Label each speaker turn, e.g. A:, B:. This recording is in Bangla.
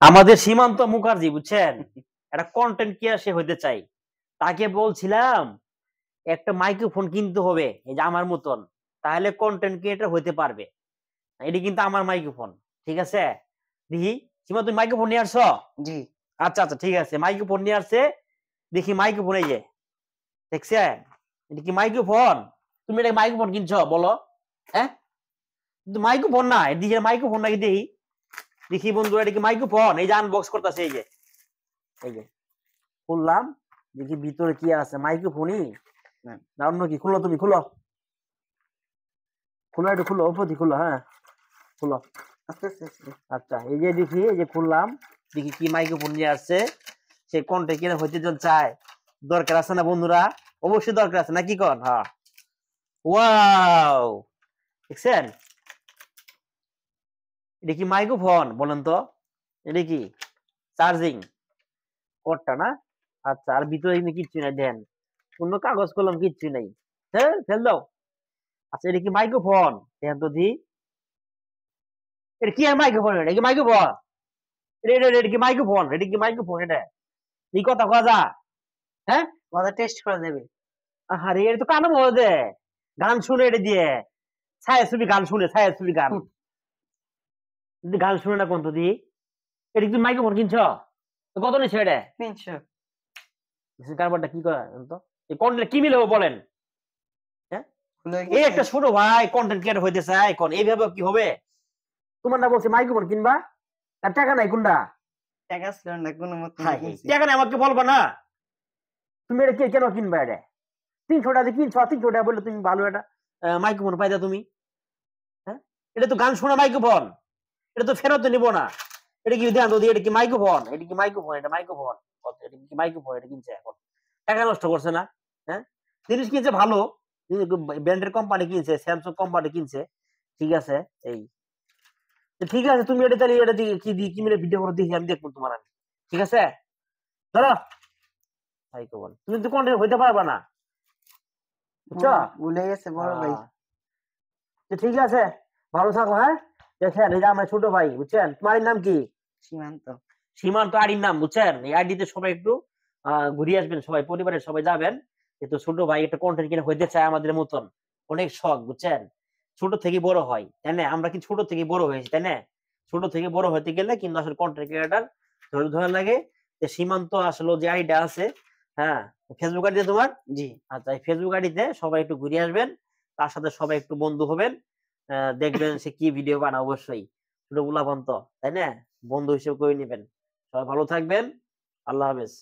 A: আমাদের সীমান্ত মুখার্জি বুঝছেন, একটা কন্টেন্ট ক্রিয়েটর হইতে চাই। তাকে বলছিলাম একটা মাইক্রোফোন কিনতে হবে এই যে আমার মতন, তাহলে কন্টেন্ট ক্রিয়েটর হইতে পারবে। এটি কিন্তু আমার মাইক্রোফোন, ঠিক আছে? দেখি সীমা, তুমি মাইক্রোফোন নিয়ে আসছো?
B: জি।
A: আচ্ছা আচ্ছা ঠিক আছে, মাইক্রোফোন নিয়ে আসছে। দেখি মাইক্রোফোন, এই যে দেখছেন, এটা কি মাইক্রোফোন? তুমি এটা মাইক্রোফোন কিনছো বলো? হ্যাঁ, মাইক্রোফোন না, এদিকে মাইক্রোফোন নাকি দেখি। দেখি বন্ধুরা, এটা কি মাইক্রোফোন? এই যে আনবক্স করতেছে, এই যে খুললাম, দেখি ভিতরে কি আছে, মাইক্রোফোনই না অন্য কি? খুলো, তুমি খুলো, খুলো, একটু খুলো, অপতি খুলো, হ্যাঁ খুলো। আচ্ছা এই যে দেখি, এই যে খুললাম, দেখি কি মাইক্রোফোন নিয়ে আসছে। সে কন্টেন্ট কিনা হইতে জন চায়, দরকার আছে না বন্ধুরা? অবশ্যই দরকার আছে, নাকি কন? হ্যাঁ, ওয়াও, দেখছেন এটা কি মাইক্রোফোন বলেন তো? এটা কি চার্জিং কোডটা না? আচ্ছা, আর ভিতরে এমনি কিচ্ছু নাই, দেন কোনো কাগজ কলম কিচ্ছু নাই। হ্যাঁ, ফেল দাও। আচ্ছা এটা কি মাইক্রোফোন? দেখেন তো দি, এটা কি আর মাইক্রোফোন? এটা কি মাইক্রোফোন? এটা কি মাইক্রোফোন? এটা কি মাইক্রোফোন? এটা এই কথা কথা, হ্যাঁ
B: কথা টেস্ট করা যাবে।
A: আরে এটা তো কানে মধ্যে গান শুনে, এটা দিয়ে ছায়া ছবি গান শুনে, ছায়া ছবি গান, যদি গান শুনে না কোন তো দি। এটা কি মাইক্রোফোন কিনছ? তো কত নিচ্ছে এটা?
B: 300।
A: কারবারটা কি করে তো? এই কন্টেন্ট কি মিলে বলেন? হ্যাঁ,
B: খুলে
A: এই
B: গেছে।
A: একটা ছোট ভাই কন্টেন্ট ক্রিয়েটর হইতে চায়, কোন এইভাবে কি হবে? তোমার না বলছে মাইক্রোফোন কিনবা, তার টাকা নাই কোনটা?
B: টাকা ছিল না কোনো মতে
A: হাই
B: কিনছি।
A: টাকা নাই আমাকে বলবা না? তুমি এটা কেন কিনবা? এটা 300 টাকা দিয়ে কিনছো, 300 টাকা বললে তুমি ভালো একটা মাইক্রোফোন পাইতা তুমি। হ্যাঁ, এটা তো গান শোনা মাইক্রোফোন, এটা তো ফেরত নিব না। এটা কি ধ্যান তো, এটা কি মাইক্রোফোন? এটা কি মাইক্রোফোন? এটা মাইক্রোফোন কত? এটা কি মাইক্রোফোন? এটা কিনছে এখন টাকা নষ্ট করছে না? হ্যাঁ, জিনিস কিনছে ভালো, ব্র্যান্ডের কোম্পানি কিনছে, স্যামসাং কোম্পানি কিনছে, ঠিক আছে। এই ঠিক আছে, তুমি এটা তাহলে এটা দিয়ে কি দিয়ে কি মিলে ভিডিও করে দেখি, আমি দেখবো তোমার, আমি ঠিক আছে ধরো। মাইক্রোফোন তুমি তো কন্টেন্ট হইতে পারবা না, বুঝছো?
B: ভুলে গেছে বড় ভাই।
A: ঠিক আছে, ভালো থাকো। হ্যাঁ, দেখেন এই যে আমার ছোট ভাই, বুঝছেন? তোমার নাম কি?
B: সীমান্ত।
A: সীমান্ত আইডির নাম, বুঝছেন? এই আইডিতে সবাই একটু ঘুরিয়ে আসবেন, সবাই পরিবারের সবাই যাবেন। কিন্তু ছোট ভাই একটা কন্টেন্ট কিনে হইতে চায় আমাদের মতন, অনেক শখ, বুঝছেন? ছোট থেকে বড় হয়, তাই না? আমরা কি ছোট থেকে বড় হয়েছি, তাই না? ছোট থেকে বড় হতে গেলে কিন্তু আসলে কন্টেন্ট ক্রিয়েটার ধরে ধরে লাগে। সীমান্ত আসলে যে আইডিটা আছে, হ্যাঁ, ফেসবুক আইডি তোমার?
B: জি।
A: আচ্ছা, এই ফেসবুক আইডিতে সবাই একটু ঘুরে আসবেন, তার সাথে সবাই একটু বন্ধু হবেন। দেখবেন সে কি ভিডিও বানায়, অবশ্যই ছোট গুলাবন্ত, তাই না? বন্ধু হিসেবে করে নেবেন। সবাই ভালো থাকবেন, আল্লাহ হাফেজ।